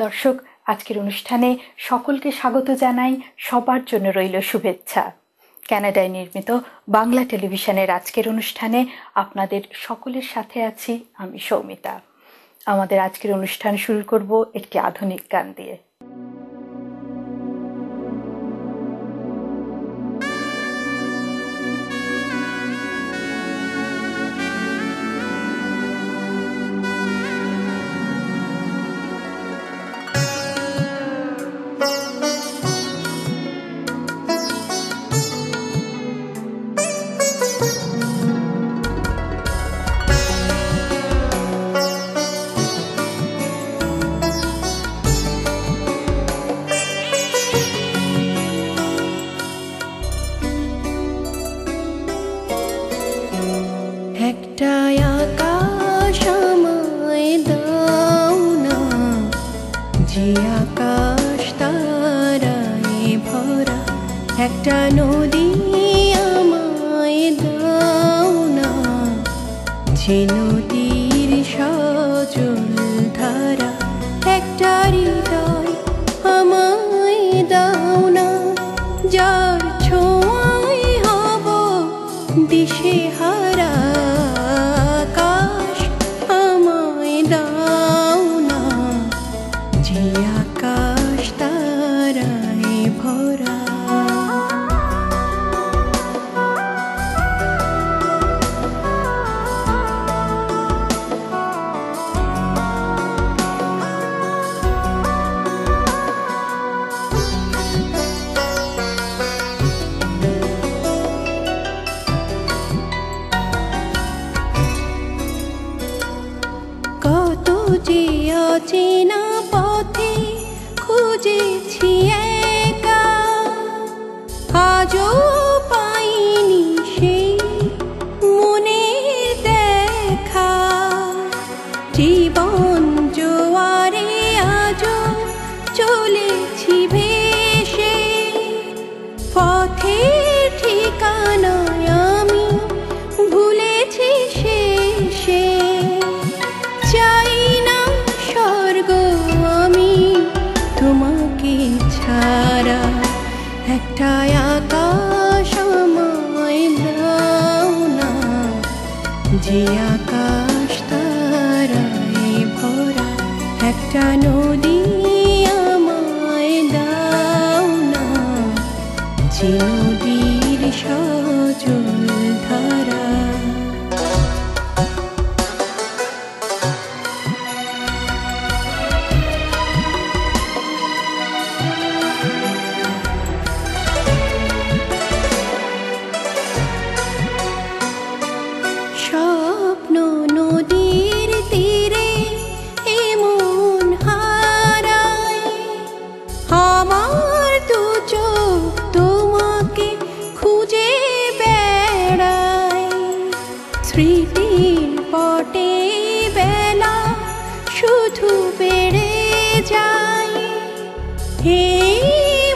দর্শক, আজকের অনুষ্ঠানে সকলকে স্বাগত জানাই। সবার জন্য রইল শুভেচ্ছা। কানাডায় নির্মিত বাংলা টেলিভিশনের আজকের অনুষ্ঠানে আপনাদের সকলের সাথে আছি আমি সৌমিতা। আমাদের আজকের অনুষ্ঠান শুরু করব একটি আধুনিক গান দিয়ে। একটা নদী আমায় দাও না, যে নদীর সজল ধারা। একটা হৃদয় আমায় দাও না, যার ছোঁয়ায় হব দিশেহারা। আকাশ আমায় দাও না, যে আকাশ তারায় ভরা। কত যে অচেনা পথে খুঁজেছি একা, আজও পাইনি সেই মনের দেখা। জীবন জোয়ারে আজও চলেছি ভেসে, পথের ঠিকানায় আমি ভুলেছি শেষে। চাই না স্বর্গ আমি তোমাকে ছাড়া, একটা আকাশ আমায় দাও না, যে আকাশ তারায় ভরা। একটা নদী আমায় দাও না, যে নদীর সজল ধারা। স্বপ্ন নদীর তীরে এমন হারায়, আমার দু চোখ তোমাকে খুঁজে বেড়ায়। স্মৃতির পটে বেলা শুধু বেড়ে যায়, হে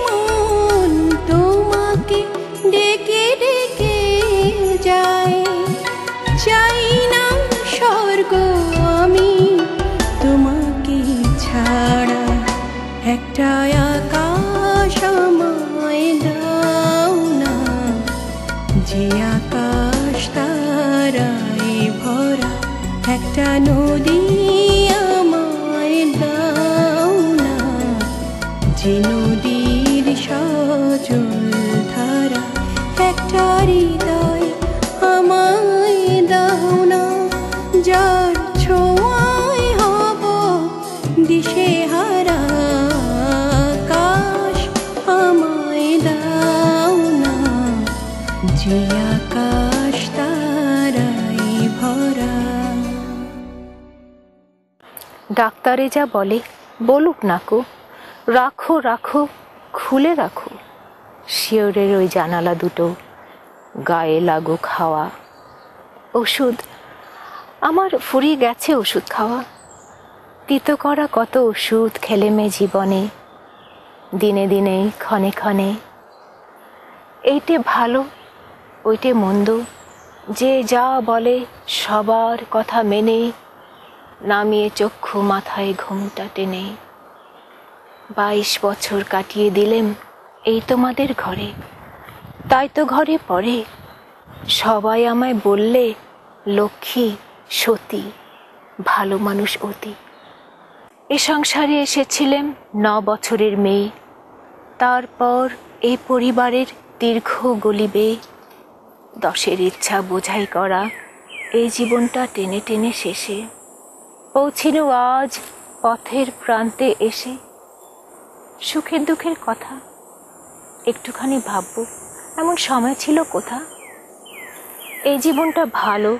মন তোমাকে ডেকে ডেকে যায়। চাই না স্বর্গ আমি তোমাকে ছাড়া, একটা আকাশ আমায় দাও না, যে আকাশ তারায় ভরা। একটা নদী আমায় দাও না, যে নদীর সজল ধারা। একটা হৃদয় আমায় দাও না, যার ছোঁয়ায় হব দিশেহারা। আকাশ আমায় দাও না, যে আকাশ তারায় ভরা। ডাক্তারে যা বলে বলুক নাকো, রাখো রাখো খুলে রাখো। শিওরের ওই জানালা দুটো, গায়ে লাগো খাওয়া। ওষুধ আমার ফুরিয়ে গেছে, ওষুধ খাওয়া। তিতো করা কত ওষুধ খেলে মে জীবনে, দিনে দিনে ক্ষণে ক্ষণে। এইটে ভালো ওইটে মন্দ, যে যা বলে সবার কথা মেনে, নামিয়ে চক্ষু মাথায় ঘুমটা টেনে। 22 বছর কাটিয়ে দিলেম এই তোমাদের ঘরে। তাই তো ঘরে পড়ে সবাই আমায় বললে লক্ষ্মী, সতী, ভালো মানুষ অতি। এ সংসারে এসেছিলেম 9 বছরের মেয়ে। তারপর এই পরিবারের দীর্ঘ গলিবে 10-এর ইচ্ছা বোঝাই করা এই জীবনটা টেনে টেনে শেষে পৌঁছিল আজ পথের প্রান্তে এসে। সুখের দুঃখের কথা একটুখানি ভাববো, এমন সময় ছিল কোথা? এই জীবনটা ভালো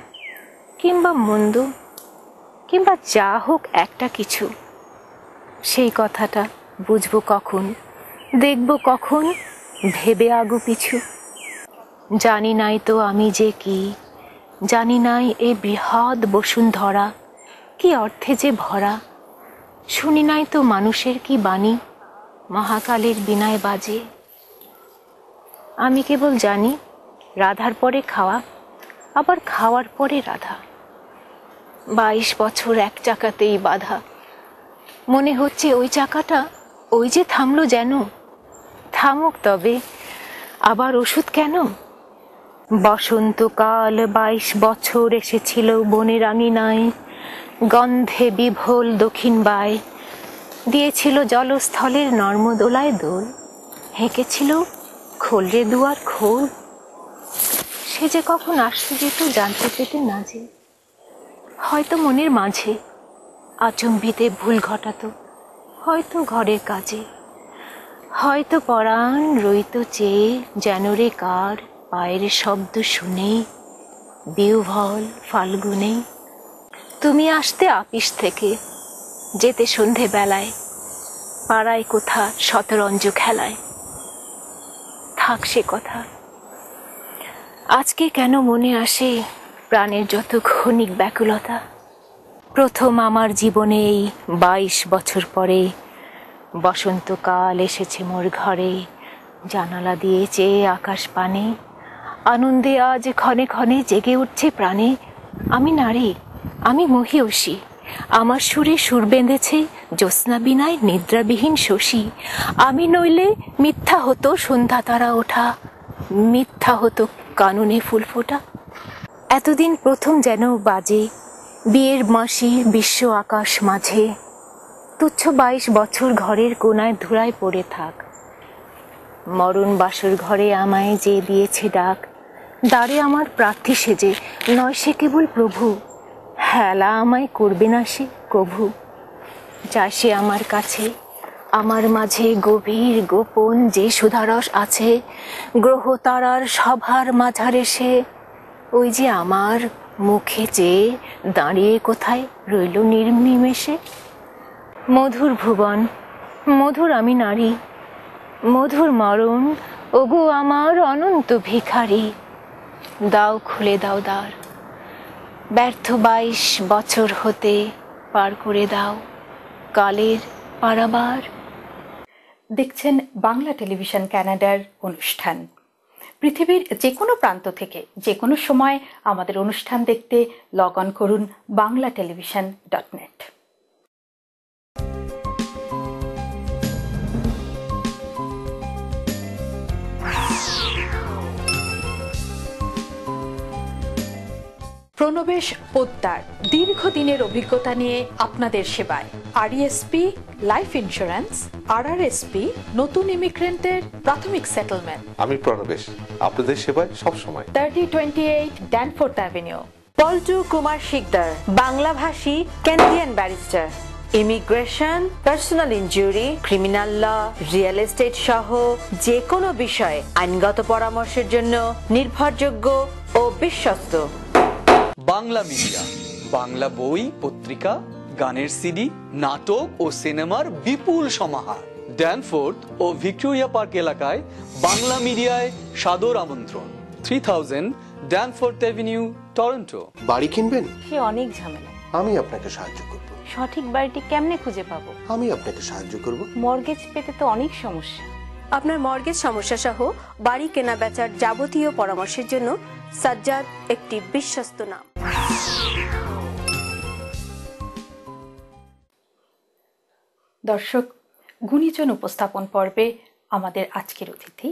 কিংবা মন্দ কিংবা যা হোক একটা কিছু, সেই কথাটা বুঝবো কখন, দেখবো কখন, ভেবে আগু পিছু। জানি নাই তো আমি যে কি, জানি নাই এ বৃহৎ বসুন্ধরা কি অর্থে যে ভরা। শুনি নাই তো মানুষের কি বাণী মহাকালের বীণায় বাজে। আমি কেবল জানি রাধার পরে খাওয়া, আবার খাওয়ার পরে রাধা। 22 বছর এক চাকাতেই বাঁধা। মনে হচ্ছে ওই চাকাটা ওই যে থামলো যেন। থামুক তবে, আবার ওষুধ কেন? বসন্তকাল 22 বছর এসেছিল বনের আঙিনায়, গন্ধে বিভোল দক্ষিণ বায় দিয়েছিল জলস্থলের নর্মদোলায় দোল। হেঁকেছিল খোলরে দুয়ার খোল। সে যে কখন আসতে যেত জানতে পেতে না যে, হয়তো মনের মাঝে আচম্বিতে ভুল ঘটাতো, হয়তো ঘরের কাজে, হয়তো পরাণ রইত চেয়ে যেন রে কার পায়ের শব্দ শুনে বিহ্বল ফাল্গুনে। তুমি আসতে আপিস থেকে, যেতে সন্ধে বেলায় পাড়ায় কোথা শতরঞ্জ খেলায়। থাক সে কথা। আজকে কেন মনে আসে প্রাণের যত ক্ষণিক ব্যাকুলতা। প্রথম আমার জীবনে এই 22 বছর পরে বসন্তকাল এসেছে মোর ঘরে। জানালা দিয়ে চেয়ে আকাশ পানে, আনন্দে আজ ক্ষণে ক্ষণে জেগে উঠছে প্রাণে। আমি নারী, আমি মহীয়সী, আমার সুরে সুর বেঁধেছে জ্যোৎস্না বিনায় নিদ্রাবিহীন শশী। আমি নইলে মিথ্যা হতো সন্ধ্যা তারা ওঠা, মিথ্যা হতো কাননে ফুল ফোটা। এতদিন প্রথম যেন বাজে বিয়ের মাসি বিশ্ব আকাশ মাঝে। তুচ্ছ 22 বছর ঘরের কোনায় ধুলায় পড়ে থাক। মরণ বাসর ঘরে আমায় যে দিয়েছে ডাক, দ্বারে আমার প্রার্থী সেজে, নয় সে কেবল প্রভু। হেলা আমায় করবে না সে কভু। যা সে আমার কাছে, আমার মাঝে গভীর গোপন যে সুধারস আছে, গ্রহ তারার সভার মাঝারে সে ওই যে আমার মুখে চেয়ে দাঁড়িয়ে কোথায় রইল নির্নিমেষে। মধুর ভুবন, মধুর আমি নারী, মধুর মরণ ওগো আমার অনন্ত ভিখারি। দাও খুলে দাও দ্বার, ব্যর্থ 22 বছর হতে পার করে দাও কালের পারাবার। দেখছেন বাংলা টেলিভিশন কানাডার অনুষ্ঠান। পৃথিবীর যে কোনো প্রান্ত থেকে যে কোনো সময় আমাদের অনুষ্ঠান দেখতে লগ অন করুন banglatelevision.net। প্রণবেশ পোদ্দার দীর্ঘদিনের অভিজ্ঞতা নিয়ে আপনাদের সেবায়। আরইএসপি লাইফ ইন্স্যুরেন্স, আরআরএসপি নতুন ইমিগ্রেন্টের প্রাথমিক সেটেলমেন্ট। আমি প্রণবেশ, আপনাদের সেবায় সবসময়। 3028 ড্যানফোর্থ অ্যাভিনিউ। পল্টু কুমার শিকদার, বাংলাভাষী Canadian barrister. Immigration, personal injury, criminal law, real estate সহ যে কোনো বিষয়ে আইনগত পরামর্শের জন্য নির্ভরযোগ্য ও বিশ্বস্ত। বাংলা মিডিয়া, বাংলা বই, পত্রিকা, গানের সিডি, নাটক ও সিনেমার বিপুল সমাহার। ড্যানফোর্থ ও ভিক্টোরিয়া পার্ক এলাকায় বাংলা মিডিয়ায় সাদর আমন্ত্রণ। 3000 ড্যানফোর্থ অ্যাভিনিউ, টরন্টো। বাড়ি কিনবেন? সে অনেক ঝামেলা। আমি আপনাকে সাহায্য করব। সঠিক বাড়িটি কেমনে খুঁজে পাবো? আমি আপনাকে সাহায্য করব। মর্গেজ পেতে তো অনেক সমস্যা। আপনার মর্গেজ সমস্যা সহ বাড়ি কেনা বেচার যাবতীয় পরামর্শের জন্য সাজ্জাদ একটি বিশ্বস্ত নাম। দর্শক, গুণীজন উপস্থাপন পর্বে আমাদের আজকের অতিথি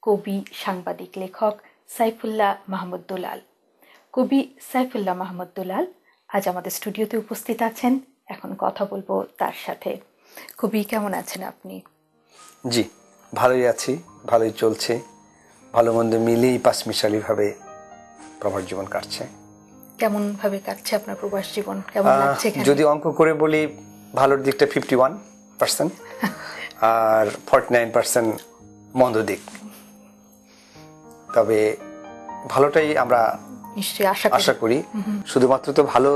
কবি, সাংবাদিক, লেখক সাইফুল্লাহ মাহমুদ দুলাল। কবি সাইফুল্লাহ মাহমুদ দুলাল আজ আমাদের স্টুডিওতে উপস্থিত আছেন। এখন কথা বলবো তার সাথে। কবি, কেমন আছেন আপনি? জি, ভালোই আছি, ভালোই চলছে, ভালো মন্দ মিলিয়েই পাঁচমিশালিভাবে প্রবাস জীবন কাটছে। কেমন ভাবে কাটছে আপনার প্রবাস জীবন? কেমন লাগছে? যদি অঙ্ক করে বলি, ভালোর দিকটা 51% আর 49% মন্দ দিক। তবে ভালোটাই আমরা নিশ্চয়ই আশা করি। শুধুমাত্র তো ভালো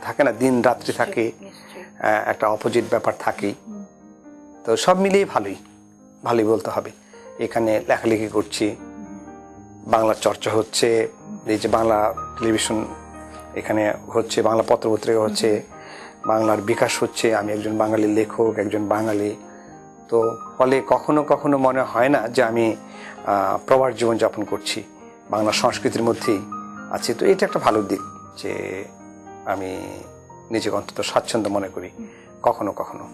থাকে না, দিন রাত্রি থাকে, একটা অপোজিট ব্যাপার থাকেই। তো সব মিলিয়ে ভালোই বলতে হবে। এখানে লেখালেখি করছি, বাংলা চর্চা হচ্ছে, এই যে বাংলা টেলিভিশন এখানে হচ্ছে, বাংলা পত্রপত্রিকা হচ্ছে, বাংলার বিকাশ হচ্ছে। আমি একজন বাঙালি লেখক, একজন বাঙালি। তো ফলে কখনো কখনো মনে হয় না যে আমি প্রবাস জীবনযাপন করছি, বাংলা সংস্কৃতির মধ্যেই আছি। তো এটা একটা ভালো দিক যে আমি নিজেকে অন্তত স্বাচ্ছন্দ্য মনে করি কখনো কখনো।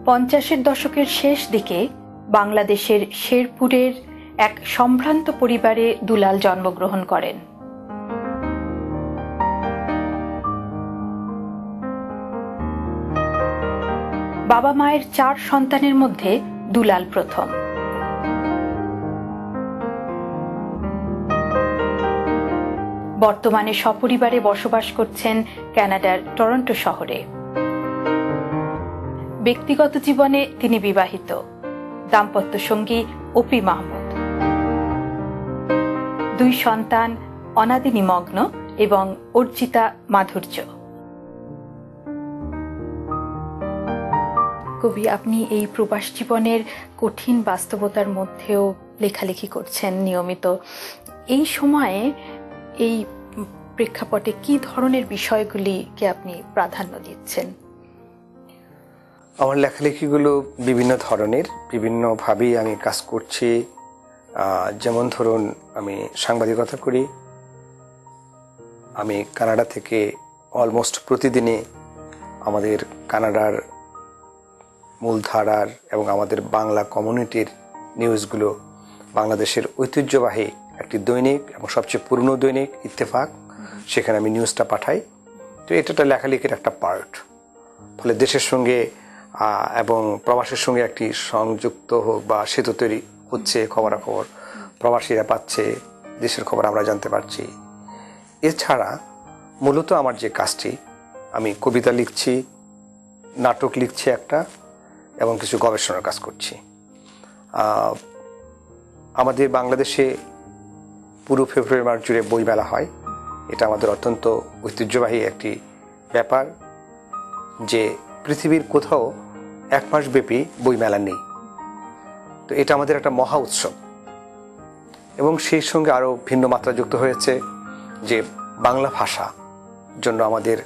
পঞ্চাশের দশকের শেষ দিকে বাংলাদেশের শেরপুরের এক সম্ভ্রান্ত পরিবারে দুলাল জন্মগ্রহণ করেন। বাবা মায়ের 4 সন্তানের মধ্যে দুলাল প্রথম। বর্তমানে সপরিবারে বসবাস করছেন কানাডার টরন্টো শহরে। ব্যক্তিগত জীবনে তিনি বিবাহিত, দাম্পত্য সঙ্গী অপি মাহমুদ। 2 সন্তান অনাদিনী মগ্ন এবং অর্জিতা মাধুর্য। কবি, আপনি এই প্রবাস জীবনের কঠিন বাস্তবতার মধ্যেও লেখালেখি করছেন নিয়মিত। এই সময়ে এই প্রেক্ষাপটে কি ধরনের বিষয়গুলিকে আপনি প্রাধান্য দিচ্ছেন? আমার লেখালেখিগুলো বিভিন্ন ধরনের, বিভিন্নভাবেই আমি কাজ করছি। যেমন ধরুন, আমি সাংবাদিকতা করি। আমি কানাডা থেকে অলমোস্ট প্রতিদিনে আমাদের কানাডার মূলধারার এবং আমাদের বাংলা কমিউনিটির নিউজগুলো, বাংলাদেশের ঐতিহ্যবাহী একটি দৈনিক এবং সবচেয়ে পুরনো দৈনিক ইত্তেফাক, সেখানে আমি নিউজটা পাঠাই। তো এটা লেখালেখির একটা পার্ট। ফলে দেশের সঙ্গে এবং প্রবাসের সঙ্গে একটি সংযুক্ত হোক বা সেতু তৈরি হচ্ছে, খবরাখবর প্রবাসীরা পাচ্ছে, দেশের খবর আমরা জানতে পারছি। এছাড়া মূলত আমার যে কাজটি, আমি কবিতা লিখছি, নাটক লিখছি একটা, এবং কিছু গবেষণার কাজ করছি। আমাদের বাংলাদেশে পুরো ফেব্রুয়ারি মাস জুড়ে বইমেলা হয়। এটা আমাদের অত্যন্ত ঐতিহ্যবাহী একটি ব্যাপার যে পৃথিবীর কোথাও 1 মাস ব্যাপী বইমেলা নেই। তো এটা আমাদের একটা মহা উৎসব। এবং সেই সঙ্গে আরও ভিন্ন মাত্রা যুক্ত হয়েছে যে বাংলা ভাষা জন্য আমাদের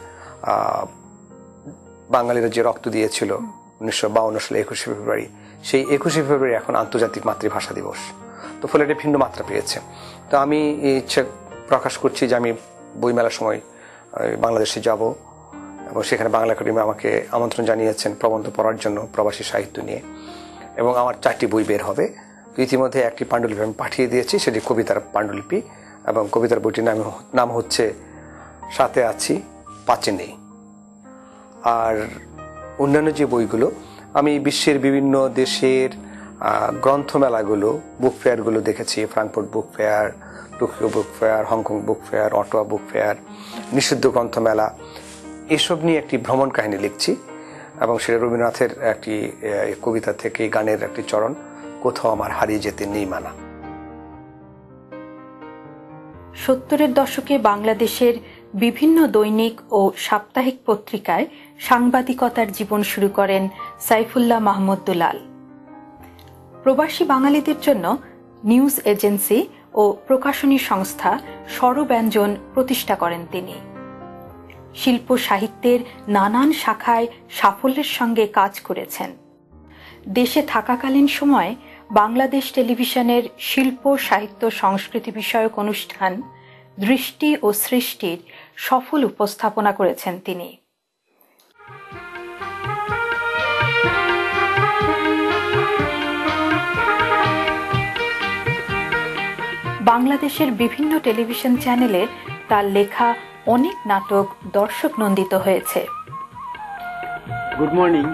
বাঙালিরা যে রক্ত দিয়েছিল 1952 সালে 21শে ফেব্রুয়ারি, সেই 21শে ফেব্রুয়ারি এখন আন্তর্জাতিক মাতৃভাষা দিবস। তো ফলে এটা ভিন্ন মাত্রা পেয়েছে। তো আমি ইচ্ছে প্রকাশ করছি যে আমি বইমেলার সময় বাংলাদেশে যাব, এবং সেখানে বাংলা একাডেমি আমাকে আমন্ত্রণ জানিয়েছেন প্রবন্ধ পড়ার জন্য প্রবাসী সাহিত্য নিয়ে, এবং আমার 4টি বই বের হবে। ইতিমধ্যে একটি পাণ্ডুলিপি আমি পাঠিয়ে দিয়েছি, সেটি কবিতার পাণ্ডুলিপি, এবং কবিতার বইটির নাম হচ্ছে সাথে আছি পাচে নেই। আর অন্যান্য যে বইগুলো, আমি বিশ্বের বিভিন্ন দেশের গ্রন্থমেলাগুলো, বুক ফেয়ারগুলো দেখেছি। Frankfurt book fair, Tokyo book fair, Hong Kong book fair, Ottawa book fair, নিষিদ্ধ গ্রন্থমেলা, এসব নিয়ে একটি ভ্রমণ কাহিনী লিখছি। এবং সেটা রবীন্দ্রনাথের একটি কবিতা থেকে গানের একটি চরণ, কোথাও আমার হারিয়ে যেতে নেই মানা। 70-এর দশকে বাংলাদেশের বিভিন্ন দৈনিক ও সাপ্তাহিক পত্রিকায় সাংবাদিকতার জীবন শুরু করেন সাইফুল্লাহ মাহমুদ দুলাল। প্রবাসী বাঙালিদের জন্য নিউজ এজেন্সি ও প্রকাশনী সংস্থা স্বরব্যঞ্জন প্রতিষ্ঠা করেন তিনি। শিল্প সাহিত্যের নানান শাখায় সাফল্যের সঙ্গে কাজ করেছেন। দেশে থাকাকালীন সময়ে বাংলাদেশ টেলিভিশনের শিল্প সাহিত্য সংস্কৃতি বিষয়ক অনুষ্ঠান দৃষ্টি ও সৃষ্টির সফল উপস্থাপনা করেছেন তিনি। বাংলাদেশের বিভিন্ন টেলিভিশন চ্যানেলে তার লেখা অনেক নাটক দর্শক নন্দিত হয়েছে। Good morning.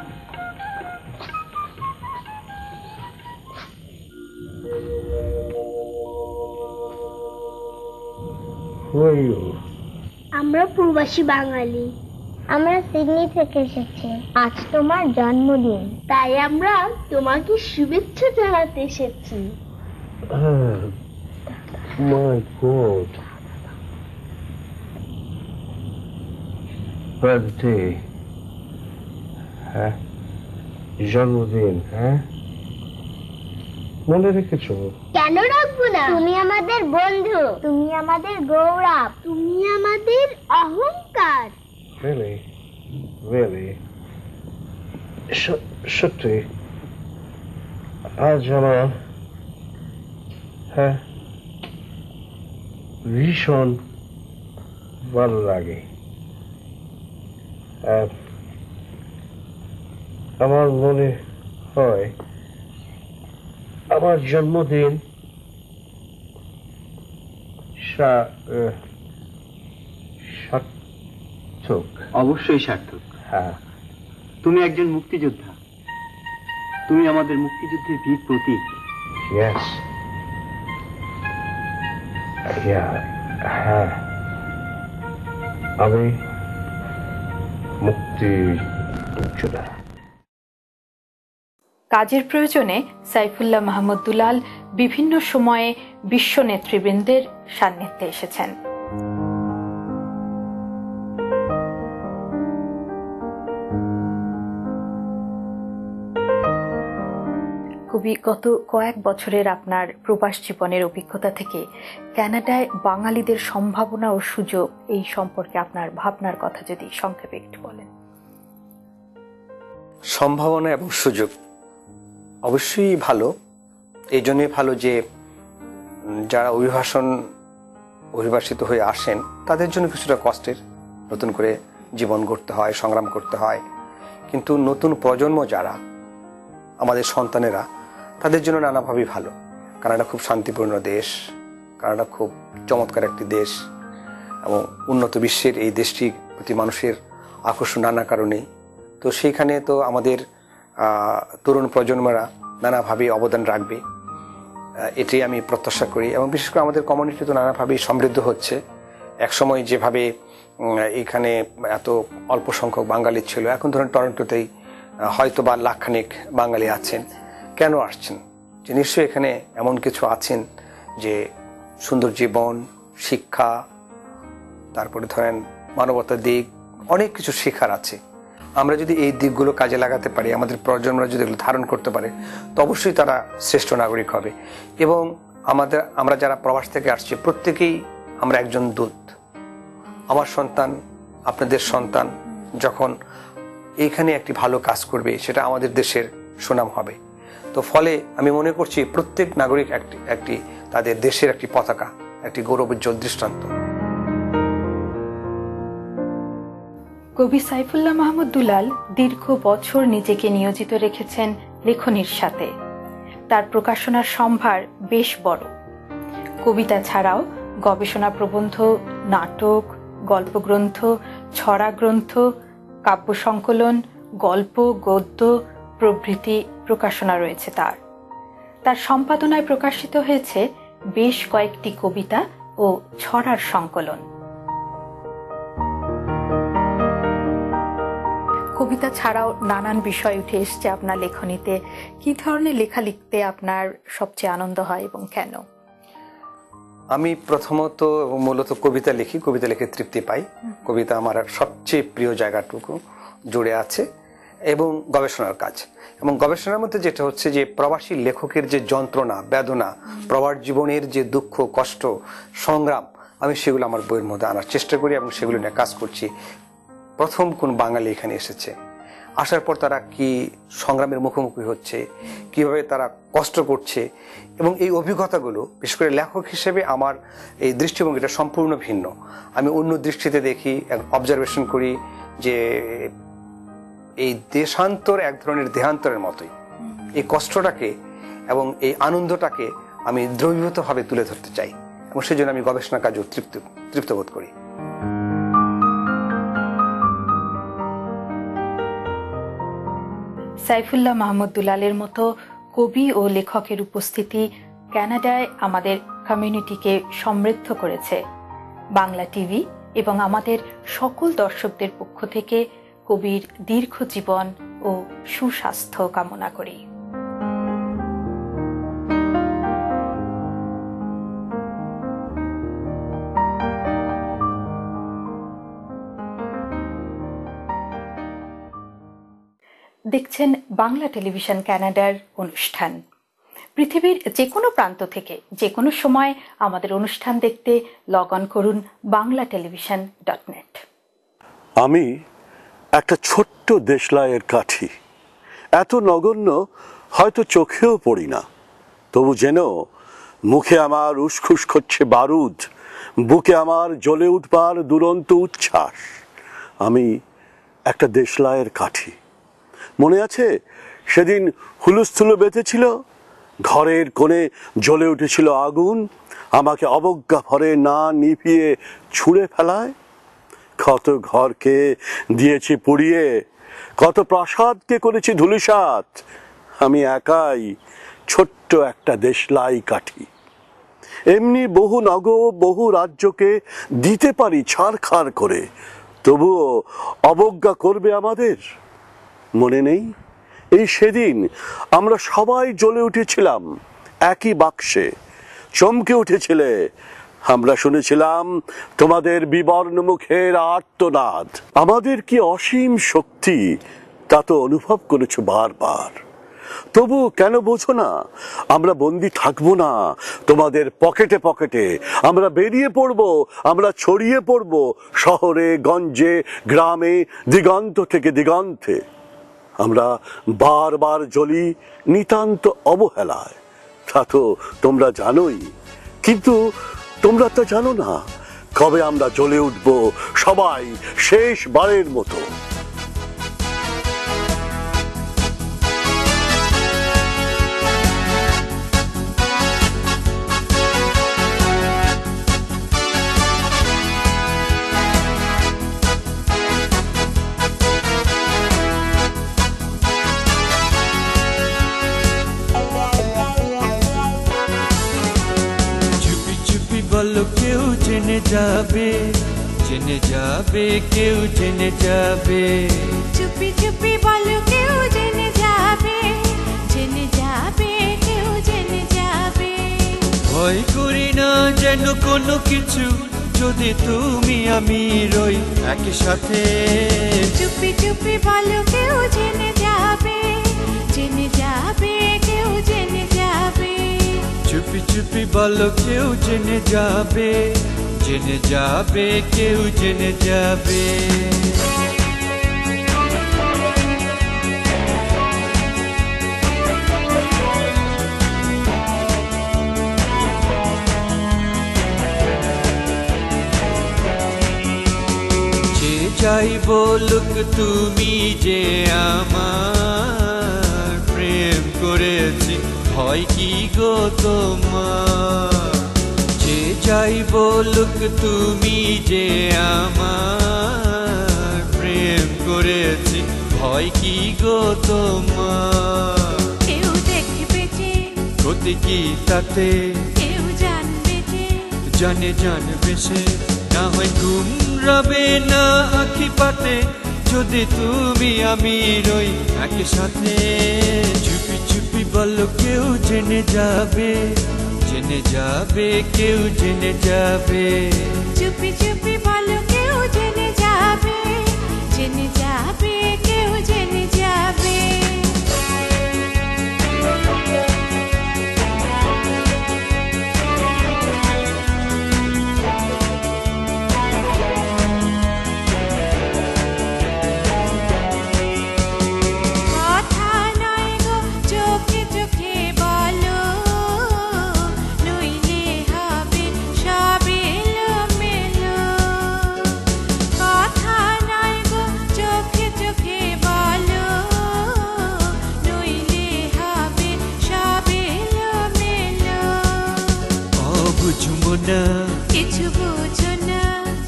আমরা প্রবাসী বাঙালি, আমরা সিডনি থেকে এসেছি। আজ তোমার জন্মদিন, তাই আমরা তোমাকে শুভেচ্ছা জানাতে এসেছি। My God. Birthday. হ্যাঁ, জন্মদিন। হ্যাঁ, মনে রেখেছো? কেন রাখবো না? তুমি আমাদের বন্ধু, তুমি আমাদের গৌরব, তুমি আমাদের অহংকার। Really? Really? সত্যি আজ আমার হ্যাঁ ভীষণ ভালো লাগে। আমার মনে হয় আমার জন্মদিন সার্থক। অবশ্যই সার্থক। হ্যাঁ, তুমি একজন মুক্তিযোদ্ধা, তুমি আমাদের মুক্তিযুদ্ধের বীর প্রতীক। Yes. হ্যাঁ, আমি মুক্তিযোদ্ধা। কাজের প্রয়োজনে সাইফুল্লাহ মাহমুদ দুলাল বিভিন্ন সময়ে বিশ্ব নেতৃবৃন্দের সান্নিধ্যে এসেছেন। কবি, গত কয়েক বছরের আপনার প্রবাস জীবনের অভিজ্ঞতা থেকে কানাডায় বাঙালিদের সম্ভাবনা ও সুযোগ এই সম্পর্কে আপনার ভাবনার কথা যদি সংক্ষেপে একটু বলেন। সম্ভাবনা এবং সুযোগ অবশ্যই ভালো। এই জন্যই ভালো যে যারা অভিবাসিত হয়ে আসেন তাদের জন্য কিছুটা কষ্টের, নতুন করে জীবন গড়তে হয়, সংগ্রাম করতে হয়। কিন্তু নতুন প্রজন্ম যারা আমাদের সন্তানেরা, তাদের জন্য নানাভাবেই ভালো। কানাডা খুব শান্তিপূর্ণ দেশ, কানাডা খুব চমৎকার একটি দেশ এবং উন্নত বিশ্বের এই দেশটির প্রতি মানুষের আকর্ষণ নানা কারণেই। তো সেইখানে তো আমাদের তরুণ প্রজন্মরা নানাভাবেই অবদান রাখবে, এটাই আমি প্রত্যাশা করি। এবং বিশেষ করে আমাদের কমিউনিটি তো নানাভাবেই সমৃদ্ধ হচ্ছে। একসময় যেভাবে এখানে এত অল্প সংখ্যক বাঙালি ছিল, এখন ধরেন টরন্টোতেই হয়তো বা লাখখানেক বাঙালি আছেন। কেন আসছেন? যে নিশ্চয়ই এখানে এমন কিছু আছেন যে সুন্দর জীবন, শিক্ষা, তারপরে ধরেন মানবতার দিক, অনেক কিছু শেখার আছে। আমরা যদি এই দিকগুলো কাজে লাগাতে পারি, আমাদের প্রজন্মরা যদি এগুলো ধারণ করতে পারে, তো অবশ্যই তারা শ্রেষ্ঠ নাগরিক হবে। এবং আমরা যারা প্রবাস থেকে আসছি প্রত্যেকেই আমরা একজন দূত। আমার সন্তান, আপনাদের সন্তান যখন এইখানে একটি ভালো কাজ করবে, সেটা আমাদের দেশের সুনাম হবে। তো ফলে আমি মনে করছি প্রত্যেক নাগরিক একটি তাদের দেশের একটি পতাকা, একটি গৌরবোজ্জ্বল দৃষ্টান্ত। কবি সাইফুল্লাহ মাহমুদ দুলাল দীর্ঘ বছর নিজেকে নিয়োজিত রেখেছেন লেখনীর সাথে। তার প্রকাশনার সম্ভার বেশ বড়। কবিতা ছাড়াও গবেষণা প্রবন্ধ, নাটক, গল্পগ্রন্থ, ছড়া গ্রন্থ, কাব্য সংকলন, গল্প, গদ্য প্রভৃতি প্রকাশনা রয়েছে তার সম্পাদনায় প্রকাশিত হয়েছে বেশ কয়েকটি কবিতা ও ছড়ার সংকলন। কবিতা ছাড়াও নানান বিষয় উঠে এসছে আপনার লেখনীতে। কি ধরনের লেখা লিখতে আপনার সবচেয়ে আনন্দ হয় এবং কেন? আমি প্রথমত মূলত কবিতা লিখি, কবিতা লিখে তৃপ্তি পাই। কবিতা আমার সবচেয়ে প্রিয় জায়গাটুকু জুড়ে আছে। এবং গবেষণার কাজ, এবং গবেষণার মধ্যে যেটা হচ্ছে যে প্রবাসী লেখকের যে যন্ত্রণা, বেদনা, প্রবাস জীবনের যে দুঃখ, কষ্ট, সংগ্রাম, আমি সেগুলো আমার বইয়ের মধ্যে আনার চেষ্টা করি এবং সেগুলো নিয়ে কাজ করছি। প্রথম কোন বাঙালি এখানে এসেছে, আসার পর তারা কি সংগ্রামের মুখোমুখি হচ্ছে, কিভাবে তারা কষ্ট করছে, এবং এই অভিজ্ঞতাগুলো বিশেষ করে লেখক হিসেবে আমার এই দৃষ্টিভঙ্গিটা সম্পূর্ণ ভিন্ন। আমি অন্য দৃষ্টিতে দেখি, অবজারভেশন করি যে এই দেশান্তর এক ধরনের দেহান্তরের মতোই। এই কষ্টটাকে এবং এই আনন্দটাকে আমি দ্রবীভূতভাবে তুলে ধরতে চাই, এবং সেই জন্য আমি গবেষণা কাজও তৃপ্ত বোধ করি। সাইফুল্লাহ মাহমুদ দুলালের মতো কবি ও লেখকের উপস্থিতি কানাডায় আমাদের কমিউনিটিকে সমৃদ্ধ করেছে। বাংলা টিভি এবং আমাদের সকল দর্শকদের পক্ষ থেকে কবির দীর্ঘ জীবন ও সুস্বাস্থ্য কামনা করি। দেখছেন বাংলা টেলিভিশন কানাডার অনুষ্ঠান। পৃথিবীর যে কোনো প্রান্ত থেকে যে কোনো সময় আমাদের অনুষ্ঠান দেখতে লগ অন করুন banglatelevision.net। আমি একটা ছোট্ট দেশলাইয়ের কাঠি, এত নগণ্য হয়তো চোখেও পড়ি না, তবু যেন মুখে আমার উসখুস করছে বারুদ, বুকে আমার জ্বলে উঠবার দুরন্ত উচ্ছ্বাস। আমি একটা দেশলাইয়ের কাঠি। মনে আছে সেদিন হুলুস্থুলো বেঁধেছিল, ঘরের কোণে জ্বলে উঠেছিল আগুন, আমাকে অবজ্ঞা ভরে না নিভিয়ে ছুঁড়ে ফেলায়। কত ঘরকে দিয়েছি পুড়িয়ে, কত প্রাসাদকে করেছি ধূলিসাৎ, আমি একাই ছোট্ট একটা দেশলাই কাঠি। এমনি বহু নগর বহু রাজ্যকে দিতে পারি ছাড়খাড় করে, তবুও অবজ্ঞা করবে আমাদের। মনে নেই এই সেদিন আমরা সবাই জ্বলে উঠেছিলাম একই বাক্সে, চমকে উঠেছিলে, আমরা শুনেছিলাম তোমাদের বিবর্ণ মুখের আর্তনাদ। আমাদের কি অসীম শক্তি তা তো অনুভব করেছো বারবার, তবু কেন বোঝো না আমরা বন্দি থাকবো না তোমাদের পকেটে পকেটে। আমরা বেরিয়ে পড়বো, আমরা ছড়িয়ে পড়বো শহরে গঞ্জে গ্রামে, দিগন্ত থেকে দিগন্তে। আমরা বারবার জ্বলি নিতান্ত অবহেলায়, তা তো তোমরা জানোই, কিন্তু তোমরা তো জানো না কবে আমরা জ্বলে উঠবো সবাই শেষবারের মতো। বলো কেউ জেনে যাবে, জেনে যাবে, কেউ জেনে যাবে। চুপি চুপি বলো কেউ জেনে যাবে, জেনে যাবে, কেউ জেনে যাবে। ভয় করি না যেন কোনো কিছু, যদি তুমি আমি রই একই সাথে। চুপি চুপি বলো কেউ জেনে যাবে, জেনে যাবে, কেউ জেনে যাবে। চুপি চুপি বলো কেউ জেনে যাবে, জেনে যাবে, কেউ জেনে যাবে। যে যাই বলুক তুমি যে আমার প্রেম করেছি, হয় কি গো তোমার? যে যাই বলুক তুমি যে আমার প্রেম করেছি, হয় কি গো তোমার? কেউ দেখবে যে ক্ষতি কি তাতে, কেউ জানবে যে জানবে সে। না হয় ঘুম রবে না আখি পাতে, যদি তুমি আমি রই একই সাথে। চুপি চুপি বলো কেউ জেনে যাবে, জেনে যাবে, কেউ জেনে যাবে। চুপি চুপি বলো কেউ জেনে যাবে, জেনে যাবে, কেউ জেনে যাবে। না, কিছু বুঝো না,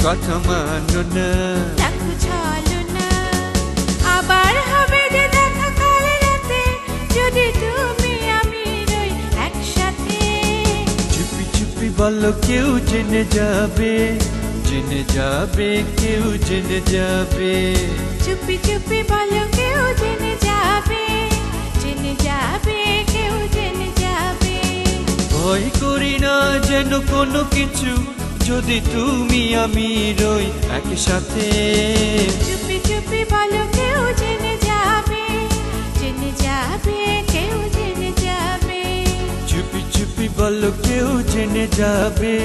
কথা মানো না। দেখো চলো না, আবার হবে যে দেখা কাল রাতে, যদি তুমি আমি রই একসাথে। চুপি চুপি বলো কেউ জেনে যাবে, জেনে যাবে, কেউ জেনে যাবে। চুপি চুপি বলো কেউ জেনে যাবে, জেনে যাবে, কেউ জেনে যাবে। ভয় করি না যেন কোনো কিছু, যদি তুমি আমি রই একসাথে। চুপি চুপি বলো কেউ জেনে যাবে, জেনে যাবে, কেউ জেনে যাবে। চুপি চুপি বলো কেউ জেনে যাবে,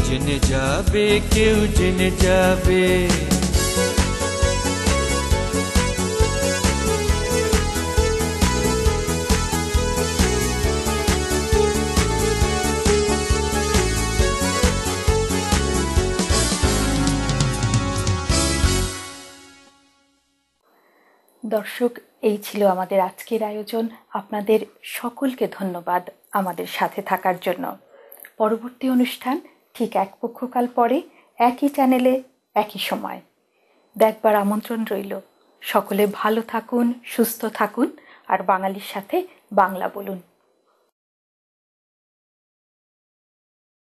জেনে যাবে, কেউ জেনে যাবে। দর্শক, এই ছিল আমাদের আজকের আয়োজন। আপনাদের সকলকে ধন্যবাদ আমাদের সাথে থাকার জন্য। পরবর্তী অনুষ্ঠান ঠিক এক পক্ষকাল পরে একই চ্যানেলে একই সময় দেখবার আমন্ত্রণ রইল। সকলে ভালো থাকুন, সুস্থ থাকুন আর বাঙালির সাথে বাংলা বলুন।